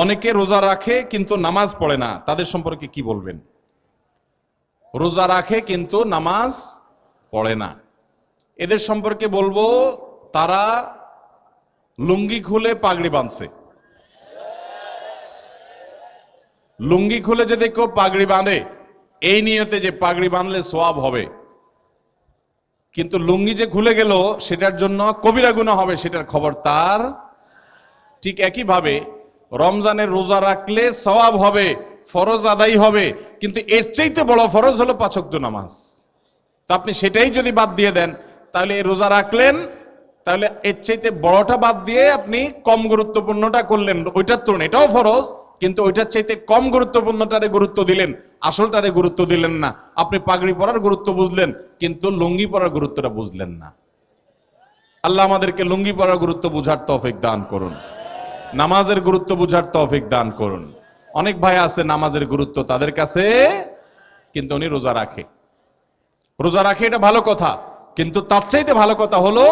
অনেকে রোজা রাখে কিন্তু নামাজ পড়ে না, তাদের সম্পর্কে কি বলবেন? রোজা রাখে কিন্তু নামাজ পড়ে না, এদের সম্পর্কে বলবো তারা লুঙ্গি খুলে পাগড়ি বাঁধছে। লুঙ্গি খুলে যদি কেউ পাগড়ি বাঁধে এই নিয়তে যে পাগড়ি বাঁধলে সওয়াব হবে, কিন্তু লুঙ্গি যে খুলে গেল সেটার জন্য কবিরা গুনাহ হবে, সেটার খবর তার। ঠিক একইভাবে রমজানের রোজা রাখলে সওয়াব হবে, ফরজ আদায় হবে, কিন্তু এর চাইতে বড় ফরজ হলো 5 ওয়াক্ত নামাজ। তো আপনি সেটাই যদি বাদ দিয়ে দেন তাহলে এই রোজা রাখলেন, তাহলে এর চাইতে বড়টা বাদ দিয়ে আপনি কম গুরুত্বপূর্ণটা করলেন। ওইটার তুলনা এটাও ফরজ, কিন্তু ওইটার চাইতে কম গুরুত্বপূর্ণটারে গুরুত্ব দিলেন, আসলটারে গুরুত্ব দিলেন না। আপনি পাগড়ি পরার গুরুত্ব বুঝলেন কিন্তু লুঙ্গি পরার গুরুত্বটা বুঝলেন না। আল্লাহ আমাদেরকে লুঙ্গি পরার গুরুত্ব বুঝার তৌফিক দান করুন, নামাজের গুরুত্ব বুঝার তৌফিক দান করুন। অনেক ভাই আছে নামাজের গুরুত্ব তাদের কাছে, কিন্তু উনি রোজা রাখে। রোজা রাখে এটা ভালো কথা, কিন্তু তার চাইতে ভালো কথা হলো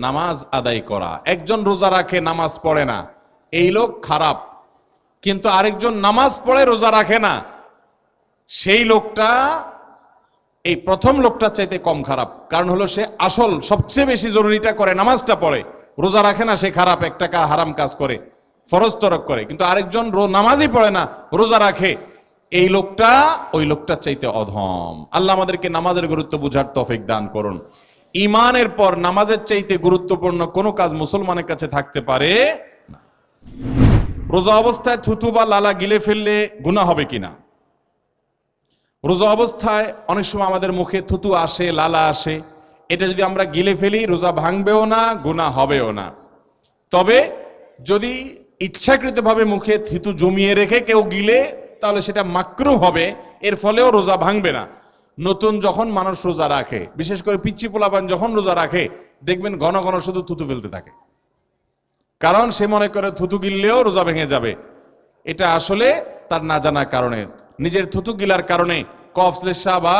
নামাজ আদায় করা। একজন রোজা রাখে নামাজ পড়ে না, এই লোক খারাপ। কিন্তু আরেকজন নামাজ পড়ে রোজা রাখে না, সেই লোকটা এই প্রথম লোকটার চাইতে কম খারাপ। কারণ হলো সে আসল সবচেয়ে বেশি জরুরিটা করে, নামাজটা পড়ে, রোজা রাখে না, সে খারাপ, একটা হারাম কাজ করে, ফরজ তরক করে। কিন্তু আরেকজন নামাজই পড়ে না, রোজা রাখে, এই লোকটা ওই লোকটার চাইতে অধম। আল্লাহ আমাদেরকে নামাজের গুরুত্ব বুঝার তৌফিক দান করুন। ঈমানের পর নামাজের চাইতে গুরুত্বপূর্ণ কোনো কাজ মুসলমানের কাছে থাকতে পারে না। রোজা অবস্থায় থুতু বা লালা গিলে ফেললে গুনাহ হবে কিনা? রোজা অবস্থায় অনেক সময় আমাদের মুখে থুতু আসে, লালা আসে, এটা যদি আমরা গিলে ফেলি রোজা ভাঙবেও না, গুনাহ হবেও না। তবে যদি ইচ্ছাকৃতভাবে মুখে থুতু জমিয়ে রেখে কেউ গিলে তাহলে সেটা মাকরুহ হবে, এর ফলেও রোজা ভাঙবে না। নতুন যখন মানুষ রোজা রাখে, বিশেষ করে পিচ্চি পোলাপান যখন রোজা রাখে দেখবেন ঘন ঘন শুধু থুতু ফেলতে থাকে, কারণ সে মনে করে থুতু গিললেও রোজা ভেঙে যাবে। এটা আসলে তার না জানার কারণে, নিজের থুতু গিলার কারণে কফ, শ্লেষ্মা বা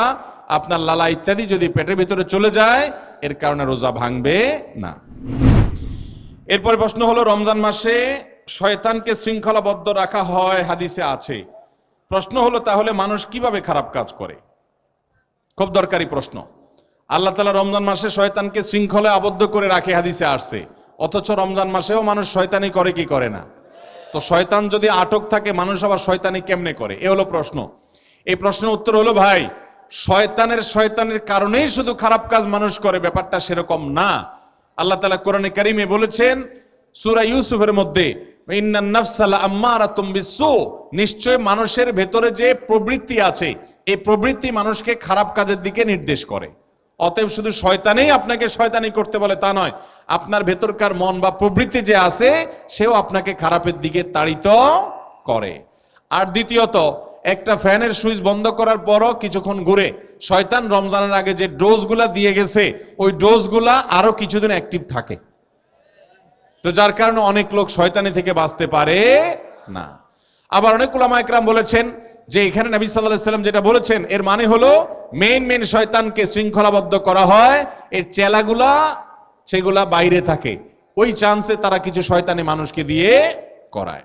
আপনার লালা ইত্যাদি যদি পেটের ভিতরে চলে যায়, এর কারণে রোজা ভাঙবে না। এরপরে প্রশ্ন হলো, রমজান মাসে শয়তানকে শৃঙ্খলাবদ্ধ রাখা হয়, হাদিসে আছে। প্রশ্ন হলো তাহলে মানুষ কিভাবে খারাপ কাজ করে? খুব দরকারি প্রশ্ন। আল্লাহ তাআলা রমজান মাসে শয়তানকে শৃঙ্খলায় আবদ্ধ করে রাখে, হাদিসে আসছে, অথচ রমজান মাসেও মানুষ শয়তানি করে কি করে না? তো শয়তান যদি আটক থাকে মানুষ আবার শয়তানি কেমনে করে? এ হলো প্রশ্ন। এই প্রশ্নের উত্তর হলো, ভাই শয়তানের কারণেই শুধু খারাপ কাজ মানুষ করে, ব্যাপারটা সেরকম না। আল্লাহ তাআলা কোরআনে কারিমে বলেছেন সূরা ইউসুফের মধ্যে, ইন্নান নাফসা লাআম্মারাতুম বিসসু, নিশ্চয় মানুষের ভেতরে যে প্রবৃত্তি আছে এই প্রবৃত্তি মানুষকে খারাপ কাজের দিকে নির্দেশ করে। অতএব শুধু শয়তানেই আপনাকে শয়তানি করতে বলে তা নয়, আপনার ভেতরকার মন বা প্রবৃত্তি যে আছে সেও আপনাকে খারাপের দিকে তাড়িত করে। আর দ্বিতীয়ত, একটা ফ্যানের সুইচ বন্ধ করার পরও কিছুক্ষণ ঘুরে শয়তান রমজানের আগে যে ডোজগুলা দিয়ে গেছে ওই ডোজগুলা আরো কিছুদিন অ্যাক্টিভ থাকে। তো যার কারণে অনেক লোক শয়তানি থেকে বাঁচতে পারে না। আবার অনেক উলামা ইকরাম বলেছেন যে এখানে নবী সাল্লাল্লাহু আলাইহি ওয়াসাল্লাম যেটা বলেছেন এর মানে হলো মেইন শয়তানকে শৃঙ্খলাবদ্ধ করা হয়, এর চেলাগুলা সেগুলা বাইরে থাকে, ওই চান্সে তারা কিছু শয়তানি মানুষকে দিয়ে করায়।